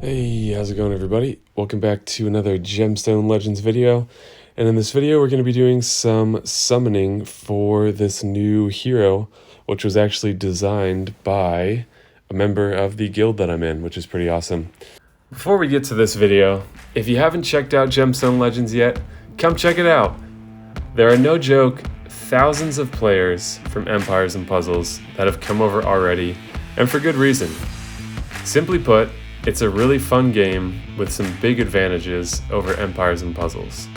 Hey, how's it going everybody? Welcome back to another Gemstone Legends video. And in this video we're going to be doing some summoning for this new hero, which was actually designed by a member of the guild that I'm in, which is pretty awesome. Before we get to this video, if you haven't checked out Gemstone Legends yet, come check it out. There are no joke thousands of players from Empires and Puzzles that have come over already, and for good reason. Simply put, it's a really fun game with some big advantages over Empires and Puzzles.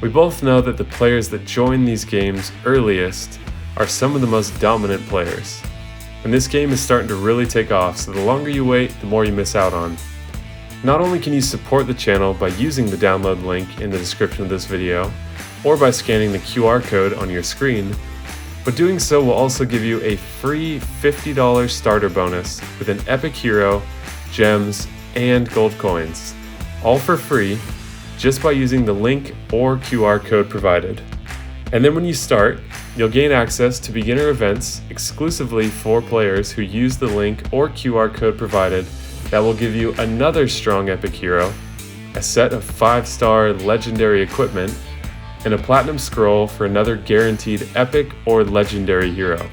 We both know that the players that join these games earliest are some of the most dominant players. And this game is starting to really take off, so the longer you wait, the more you miss out on. Not only can you support the channel by using the download link in the description of this video, or by scanning the QR code on your screen, but doing so will also give you a free $50 starter bonus with an epic hero, gems, and gold coins, all for free, just by using the link or QR code provided. And then when you start, you'll gain access to beginner events exclusively for players who use the link or QR code provided that will give you another strong epic hero, a set of 5-star legendary equipment, and a platinum scroll for another guaranteed epic or legendary hero.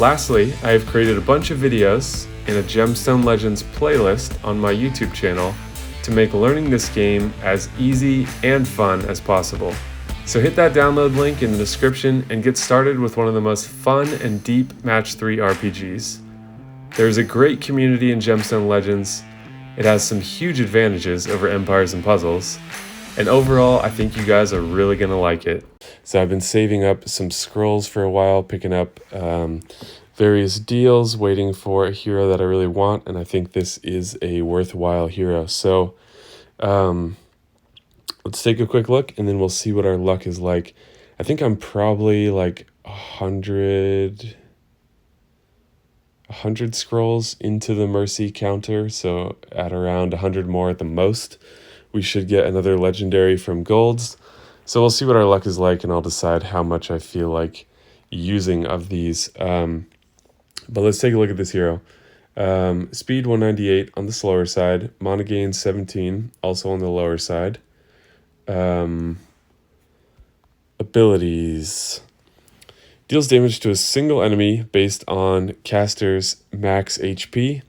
Lastly, I have created a bunch of videos in a Gemstone Legends playlist on my YouTube channel to make learning this game as easy and fun as possible. So hit that download link in the description and get started with one of the most fun and deep Match 3 RPGs. There's a great community in Gemstone Legends. It has some huge advantages over Empires and Puzzles, and overall I think you guys are really gonna like it. So I've been saving up some scrolls for a while, picking up various deals, waiting for a hero that I really want, and I think this is a worthwhile hero. So let's take a quick look and then we'll see what our luck is like. I think I'm probably like 100 scrolls into the mercy counter, so at around 100 more at the most, we should get another legendary from golds. So we'll see what our luck is like and I'll decide how much I feel like using of these. But let's take a look at this hero. Speed 198 on the slower side. Mana gain 17, also on the lower side. Abilities. Deals damage to a single enemy based on caster's max HP.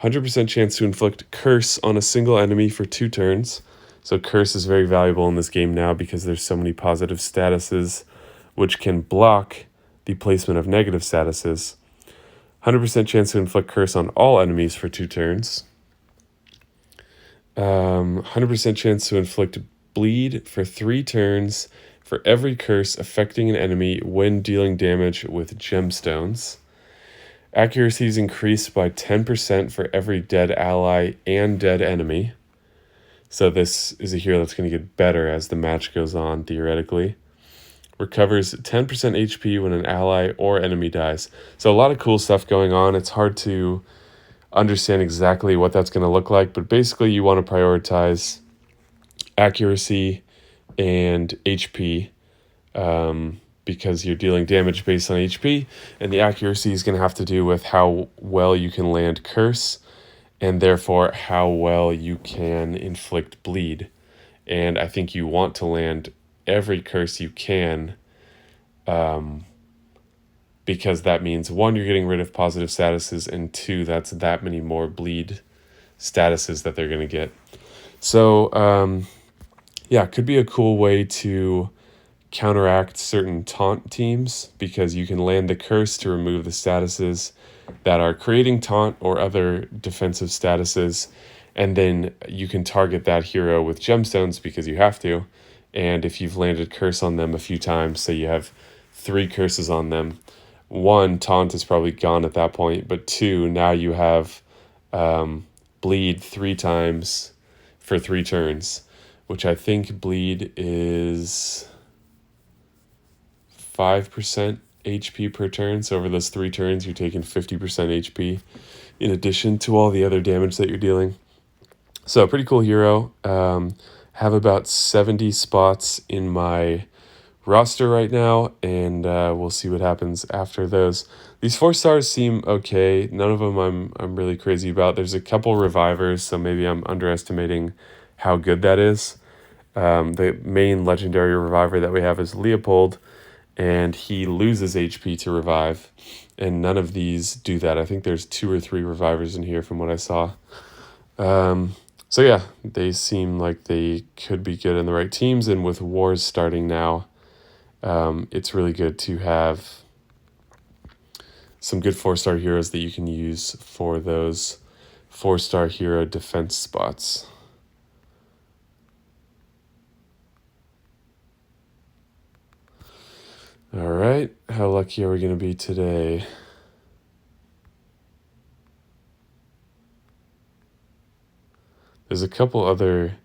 100% chance to inflict curse on a single enemy for 2 turns. So curse is very valuable in this game now because there's so many positive statuses which can block the placement of negative statuses. 100% chance to inflict curse on all enemies for 2 turns. 100% chance to inflict bleed for 3 turns for every curse affecting an enemy when dealing damage with gemstones. Accuracy is increased by 10% for every dead ally and dead enemy. So this is a hero that's going to get better as the match goes on, theoretically. Recovers 10% HP when an ally or enemy dies. So a lot of cool stuff going on. It's hard to understand exactly what that's going to look like, but basically you want to prioritize accuracy and HP because you're dealing damage based on HP, and the accuracy is going to have to do with how well you can land curse and therefore how well you can inflict bleed. And I think you want to land every curse you can, because that means 1, you're getting rid of positive statuses, and 2, that's that many more bleed statuses that they're going to get. So yeah, it could be a cool way to counteract certain taunt teams, because you can land the curse to remove the statuses that are creating taunt or other defensive statuses, and then you can target that hero with gemstones because you have to. And if you've landed curse on them a few times, say you have 3 curses on them, 1, taunt is probably gone at that point, but 2, now you have bleed 3 times for 3 turns, which I think bleed is 5% HP per turn. So over those 3 turns, you're taking 50% HP in addition to all the other damage that you're dealing. So pretty cool hero. Have about 70 spots in my roster right now, and we'll see what happens after those. These 4 stars seem okay. None of them I'm really crazy about. There's a couple revivers, so maybe I'm underestimating how good that is. The main legendary reviver that we have is Leopold, and he loses HP to revive, and none of these do that. I think there's 2 or 3 revivers in here from what I saw. So yeah, they seem like they could be good in the right teams, and with wars starting now, it's really good to have some good 4-star heroes that you can use for those 4-star hero defense spots. All right, how lucky are we going to be today? There's a couple other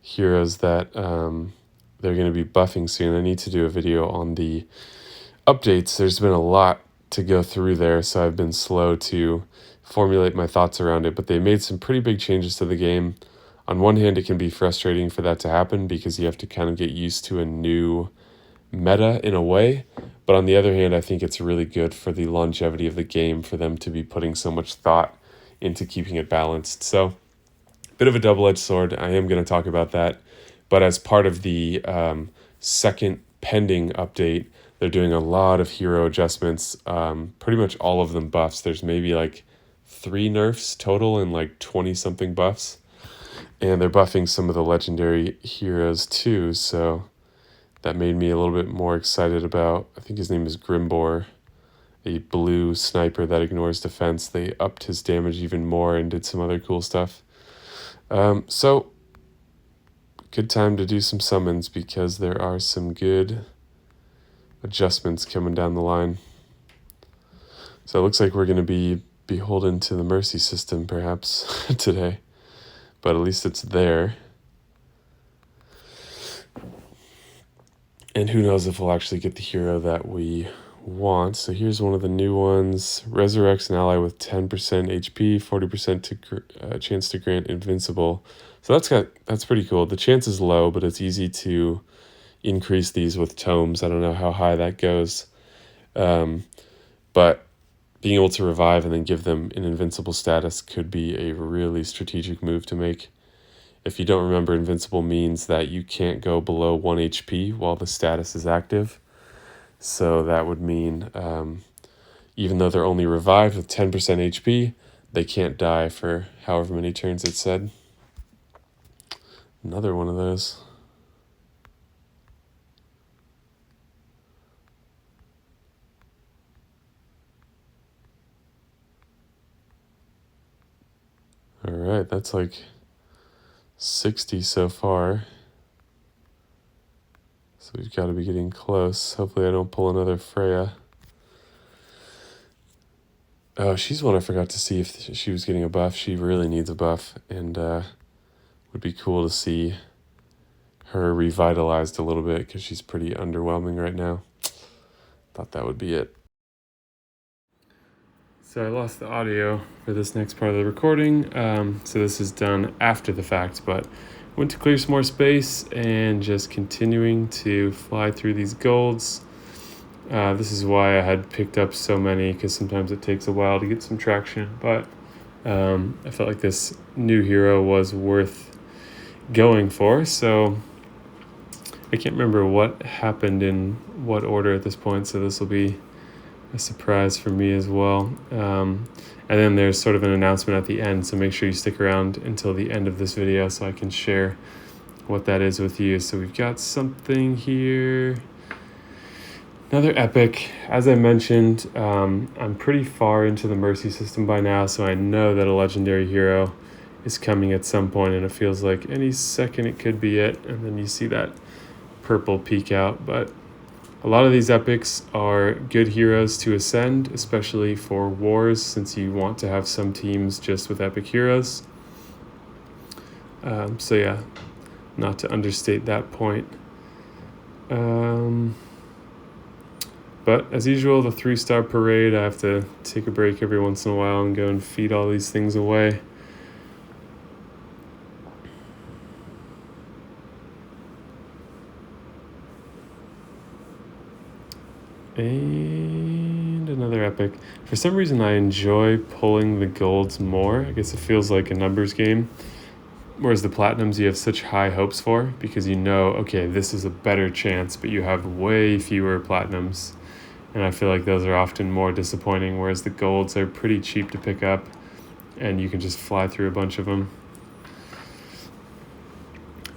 heroes that they're going to be buffing soon. I need to do a video on the updates. There's been a lot to go through there, so I've been slow to formulate my thoughts around it, but they made some pretty big changes to the game. On one hand, it can be frustrating for that to happen because you have to kind of get used to a new meta in a way, but on the other hand, I think it's really good for the longevity of the game for them to be putting so much thought into keeping it balanced. So, bit of a double-edged sword. I am going to talk about that, but as part of the second pending update, they're doing a lot of hero adjustments, pretty much all of them buffs. There's maybe like 3 nerfs total and like 20-something buffs. And they're buffing some of the legendary heroes too, so that made me a little bit more excited about, I think his name is Grimbor, a blue sniper that ignores defense. They upped his damage even more and did some other cool stuff. So, good time to do some summons because there are some good adjustments coming down the line. So it looks like we're going to be beholden to the mercy system perhaps today, but at least it's there. And who knows if we'll actually get the hero that we want. So here's one of the new ones. Resurrects an ally with 10% HP, 40% chance to grant invincible. So that's pretty cool. The chance is low, but it's easy to increase these with tomes. I don't know how high that goes. But being able to revive and then give them an invincible status could be a really strategic move to make. If you don't remember, invincible means that you can't go below 1 HP while the status is active. So that would mean even though they're only revived with 10% HP, they can't die for however many turns it said. Another one of those. All right, that's like 60 so far. So we've got to be getting close. Hopefully I don't pull another Freya. Oh, she's one I forgot to see if she was getting a buff. She really needs a buff, and would be cool to see her revitalized a little bit because she's pretty underwhelming right now. Thought that would be it. So I lost the audio for this next part of the recording, so this is done after the fact, but went to clear some more space and just continuing to fly through these golds. This is why I had picked up so many, because sometimes it takes a while to get some traction, but I felt like this new hero was worth going for, so I can't remember what happened in what order at this point, so this will be a surprise for me as well. And then there's sort of an announcement at the end, so make sure you stick around until the end of this video so I can share what that is with you. So we've got something here. Another epic. As I mentioned, I'm pretty far into the mercy system by now, so I know that a legendary hero is coming at some point, and it feels like any second it could be it. And then you see that purple peek out, but a lot of these epics are good heroes to ascend, especially for wars, since you want to have some teams just with epic heroes. So yeah, not to understate that point. But as usual, the 3-star parade, I have to take a break every once in a while and go and feed all these things away. And another epic. For some reason, I enjoy pulling the golds more. I guess it feels like a numbers game. Whereas the platinums you have such high hopes for because you know, okay, this is a better chance, but you have way fewer platinums. And I feel like those are often more disappointing, whereas the golds are pretty cheap to pick up and you can just fly through a bunch of them.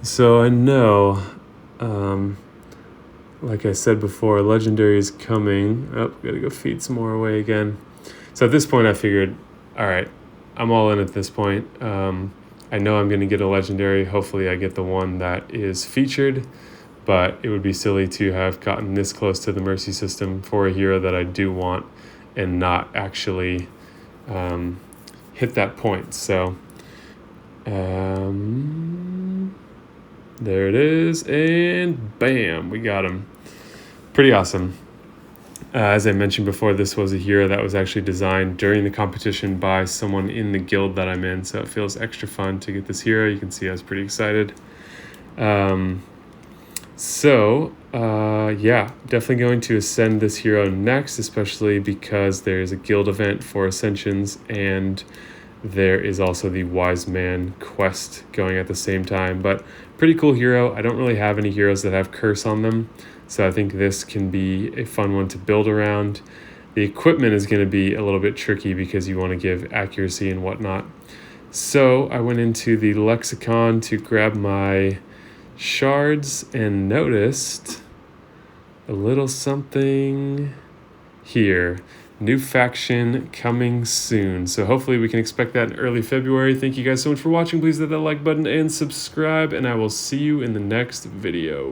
So I know, like I said before, legendary is coming. Oh, gotta go feed some more away again. So at this point I figured, all right, I'm all in at this point. I know I'm gonna get a legendary. Hopefully I get the one that is featured, but it would be silly to have gotten this close to the mercy system for a hero that I do want and not actually hit that point. So there it is, and bam, we got him. Pretty awesome. As I mentioned before, this was a hero that was actually designed during the competition by someone in the guild that I'm in, so it feels extra fun to get this hero. You can see I was pretty excited. Yeah, definitely going to ascend this hero next, especially because there's a guild event for ascensions, and there is also the Wise Man quest going at the same time. But pretty cool hero. I don't really have any heroes that have curse on them, so I think this can be a fun one to build around. The equipment is going to be a little bit tricky because you want to give accuracy and whatnot. So I went into the lexicon to grab my shards and noticed a little something here. New faction coming soon. So hopefully we can expect that in early February. Thank you guys so much for watching. Please hit that like button and subscribe, and I will see you in the next video.